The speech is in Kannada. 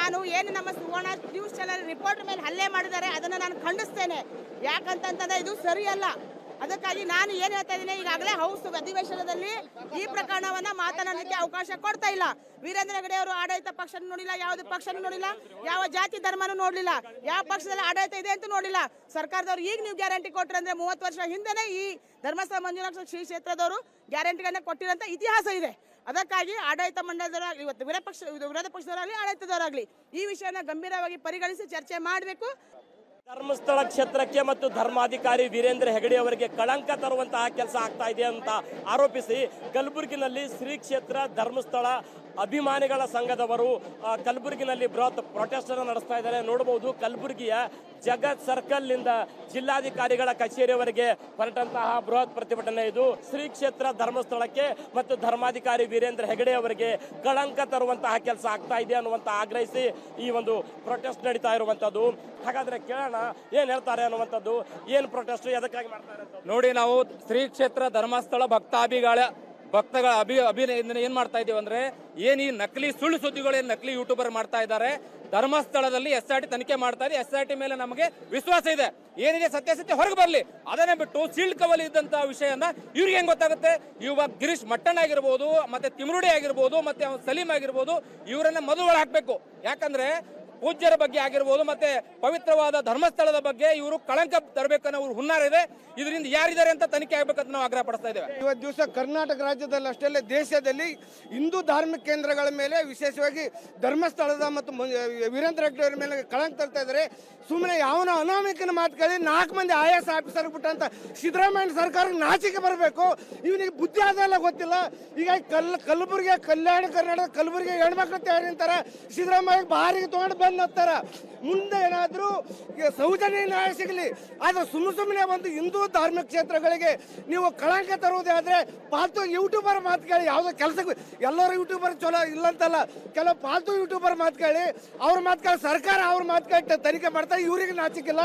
ನಾನು ಏನು ನಮ್ಮ ಸುವರ್ಣ ನ್ಯೂಸ್ ಚಾನೆಲ್ ರಿಪೋರ್ಟರ್ ಮೇಲೆ ಹಲ್ಲೆ ಮಾಡಿದ್ದಾರೆ ಅದನ್ನು ನಾನು ಖಂಡಿಸ್ತೇನೆ. ಯಾಕಂತಂದ್ರೆ ಇದು ಸರಿಯಲ್ಲ. ಅದಕ್ಕಾಗಿ ನಾನು ಏನು ಹೇಳ್ತಾ ಇದ್ದೀನಿ, ಈಗಾಗಲೇ ಹೌಸ್ ಅಧಿವೇಶನದಲ್ಲಿ ಈ ಪ್ರಕರಣವನ್ನ ಮಾತನಾಡಲಿಕ್ಕೆ ಅವಕಾಶ ಕೊಡ್ತಾ ಇಲ್ಲ. ವೀರೇಂದ್ರ ಹೆಗಡೆ ಅವರು ಆಡಳಿತ ಪಕ್ಷ ನೋಡಿಲ್ಲ, ಯಾವುದೇ ಪಕ್ಷನೂ ನೋಡಿಲ್ಲ, ಯಾವ ಜಾತಿ ಧರ್ಮನೂ ನೋಡಲಿಲ್ಲ, ಯಾವ ಪಕ್ಷದಲ್ಲಿ ಆಡಳಿತ ಇದೆ ಅಂತ ನೋಡಿಲ್ಲ. ಸರ್ಕಾರದವರು ಈಗ ನೀವು ಗ್ಯಾರಂಟಿ ಕೊಟ್ಟರೆ ಅಂದ್ರೆ 30 ವರ್ಷ ಹಿಂದೆನೇ ಈ ಧರ್ಮಸ್ಥಳ ಮಂಜುನಾಥ ಶ್ರೀ ಕ್ಷೇತ್ರದವರು ಗ್ಯಾರಂಟಿಗಳನ್ನ ಕೊಟ್ಟಿರೋಂಥ ಇತಿಹಾಸ ಇದೆ. ಅದಕ್ಕಾಗಿ ಆಡಳಿತ ಮಂಡಲದವರಾಗಲಿ, ಇವತ್ತು ವಿರೋಧ ಪಕ್ಷದವರಾಗಲಿ ಆಡಳಿತದವರಾಗಲಿ ಈ ವಿಷಯನ ಗಂಭೀರವಾಗಿ ಪರಿಗಣಿಸಿ ಚರ್ಚೆ ಮಾಡಬೇಕು. ಧರ್ಮಸ್ಥಳ ಕ್ಷೇತ್ರಕ್ಕೆ ಮತ್ತು ಧರ್ಮಾಧಿಕಾರಿ ವೀರೇಂದ್ರ ಹೆಗಡೆ ಅವರಿಗೆ ಕಳಂಕ ತರುವಂತಹ ಕೆಲಸ ಆಗ್ತಾ ಇದೆ ಅಂತ ಆರೋಪಿಸಿ ಕಲಬುರಗಿನಲ್ಲಿ ಶ್ರೀ ಕ್ಷೇತ್ರ ಧರ್ಮಸ್ಥಳ ಅಭಿಮಾನಿಗಳ ಸಂಘದವರು ಕಲಬುರಗಿನಲ್ಲಿ ಬೃಹತ್ ಪ್ರೊಟೆಸ್ಟ್ ಅನ್ನು ನಡೆಸ್ತಾ ಇದ್ದಾರೆ. ನೋಡಬಹುದು, ಕಲಬುರಗಿಯ ಜಗತ್ ಸರ್ಕಲ್ ನಿಂದ ಜಿಲ್ಲಾಧಿಕಾರಿಗಳ ಕಚೇರಿಯವರೆಗೆ ಹೊರಟಂತಹ ಬೃಹತ್ ಪ್ರತಿಭಟನೆ ಇದು. ಶ್ರೀ ಕ್ಷೇತ್ರ ಧರ್ಮಸ್ಥಳಕ್ಕೆ ಮತ್ತು ಧರ್ಮಾಧಿಕಾರಿ ವೀರೇಂದ್ರ ಹೆಗಡೆ ಅವರಿಗೆ ಕಳಂಕ ತರುವಂತಹ ಕೆಲಸ ಆಗ್ತಾ ಇದೆ ಅನ್ನುವಂತ ಆಗ್ರಹಿಸಿ ಈ ಒಂದು ಪ್ರೊಟೆಸ್ಟ್ ನಡೀತಾ ಇರುವಂತದ್ದು. ಹಾಗಾದ್ರೆ ಕೇಳೋಣ ಏನ್ ಹೇಳ್ತಾರೆ ಅನ್ನುವಂಥದ್ದು, ಏನ್ ಪ್ರೊಟೆಸ್ಟ್, ಎದಕ್ಕಾಗಿ ಮಾಡ್ತಾರೆ ಅಂತ. ನೋಡಿ, ನಾವು ಶ್ರೀ ಕ್ಷೇತ್ರ ಧರ್ಮಸ್ಥಳ ಭಕ್ತಗಳ ಅಭಿನಂದನೆ ಏನ್ ಮಾಡ್ತಾ ಇದೀವಿ ಅಂದ್ರೆ, ಏನ್ ಈ ನಕಲಿ ಸುಳ್ಳು ಸುದ್ದಿಗಳು ನಕಲಿ ಯೂಟ್ಯೂಬರ್ ಮಾಡ್ತಾ ಇದ್ದಾರೆ. ಧರ್ಮಸ್ಥಳದಲ್ಲಿ SIT ತನಿಖೆ ಮಾಡ್ತಾ ಇದೆ. SIT ಮೇಲೆ ನಮಗೆ ವಿಶ್ವಾಸ ಇದೆ. ಏನಿದೆ ಸತ್ಯಾಸತ್ಯ ಹೊರಗೆ ಬರಲಿ. ಅದನ್ನೇ ಬಿಟ್ಟು ಸೀಲ್ಡ್ ಕವಲ್ ಇದ್ದಂತ ವಿಷಯನ ಇವ್ರಿಗೆ ಹೆಂಗ್ ಗೊತ್ತಾಗುತ್ತೆ? ಇವಾಗ ಗಿರೀಶ್ ಮಟ್ಟಣ್ಣ ಆಗಿರ್ಬೋದು, ಮತ್ತೆ ತಿಮ್ರುಡಿ ಆಗಿರ್ಬೋದು, ಮತ್ತೆ ಸಲೀಂ ಆಗಿರ್ಬೋದು, ಇವರನ್ನ ಮೊದಲು ಹಾಕ್ಬೇಕು. ಯಾಕಂದ್ರೆ ಪೂಜ್ಯರ ಬಗ್ಗೆ ಆಗಿರ್ಬೋದು, ಮತ್ತೆ ಪವಿತ್ರವಾದ ಧರ್ಮಸ್ಥಳದ ಬಗ್ಗೆ ಇವರು ಕಳಂಕ ತರಬೇಕನ್ನೋ ಹುನ್ನಾರ ಇದೆ. ಇದರಿಂದ ಯಾರಿದ್ದಾರೆ ಅಂತ ತನಿಖೆ ಆಗ್ಬೇಕಂತ ನಾವು ಆಗ್ರಹ ಪಡಿಸ್ತಾ ಇದ್ದೇವೆ. ಇವತ್ತು ದಿವಸ ಕರ್ನಾಟಕ ರಾಜ್ಯದಲ್ಲಿ ಅಷ್ಟೇ ಅಲ್ಲ, ದೇಶದಲ್ಲಿ ಹಿಂದೂ ಧಾರ್ಮಿಕ ಕೇಂದ್ರಗಳ ಮೇಲೆ, ವಿಶೇಷವಾಗಿ ಧರ್ಮಸ್ಥಳದ ಮತ್ತು ವೀರೇಂದ್ರ ಹೆಗ್ಗಡೆ ಮೇಲೆ ಕಳಂಕ ತರ್ತಾ ಇದ್ದಾರೆ. ಸುಮ್ಮನೆ ಯಾವನ ಅನಾಮಿಕನ ಮಾತು ಕೇಳಿ 4 ಮಂದಿ IAS ಆಫೀಸರ್ ಬಿಟ್ಟಂತ ಸಿದ್ದರಾಮಯ್ಯ ಸರ್ಕಾರಕ್ಕೆ ನಾಚಿಕೆ ಬರಬೇಕು. ಇವನಿಗೆ ಬುದ್ಧಿ ಆದಲ್ಲ ಗೊತ್ತಿಲ್ಲ. ಈಗ ಕಲಬುರಗಿ, ಕಲ್ಯಾಣ ಕರ್ನಾಟಕ ಕಲಬುರಗಿ ಹೆಣ್ಮಕ್ಳು ನಿಂತಾರೆ, ಸಿದ್ದರಾಮಯ್ಯ ಬಾರಿಗೆ ತಗೊಂಡು ಬಂದತ್ತಾರ. ಮುಂದೆ ಏನಾದರೂ ಸೌಜನ್ಯ ನ್ಯಾಯ ಸಿಗಲಿ. ಆದ್ರೆ ಸುಮ್ಮನೆ ಒಂದು ಹಿಂದೂ ಧಾರ್ಮಿಕ ಕ್ಷೇತ್ರಗಳಿಗೆ ನೀವು ಕಳಂಕ ತರುವುದಾದ್ರೆ ಪಾಲ್ತು ಯೂಟ್ಯೂಬರ್ ಮಾತು ಕೇಳಿ. ಯಾವುದೋ ಕೆಲಸಕ್ಕೆ ಎಲ್ಲರೂ ಯೂಟ್ಯೂಬರ್ ಚಲೋ ಇಲ್ಲಂತಲ್ಲ, ಕೆಲವು ಪಾಲ್ತು ಯೂಟ್ಯೂಬರ್ ಮಾತು ಕೇಳಿ, ಅವ್ರ ಮಾತು ಕೇಳಿ ಸರ್ಕಾರ ಅವ್ರ ಮಾತು ಕೇಳಿ ತನಿಖೆ ಮಾಡ್ತಾರೆ. ಇವ್ರಿಗೆ ನಾಚಿಕಿಲ್ಲ.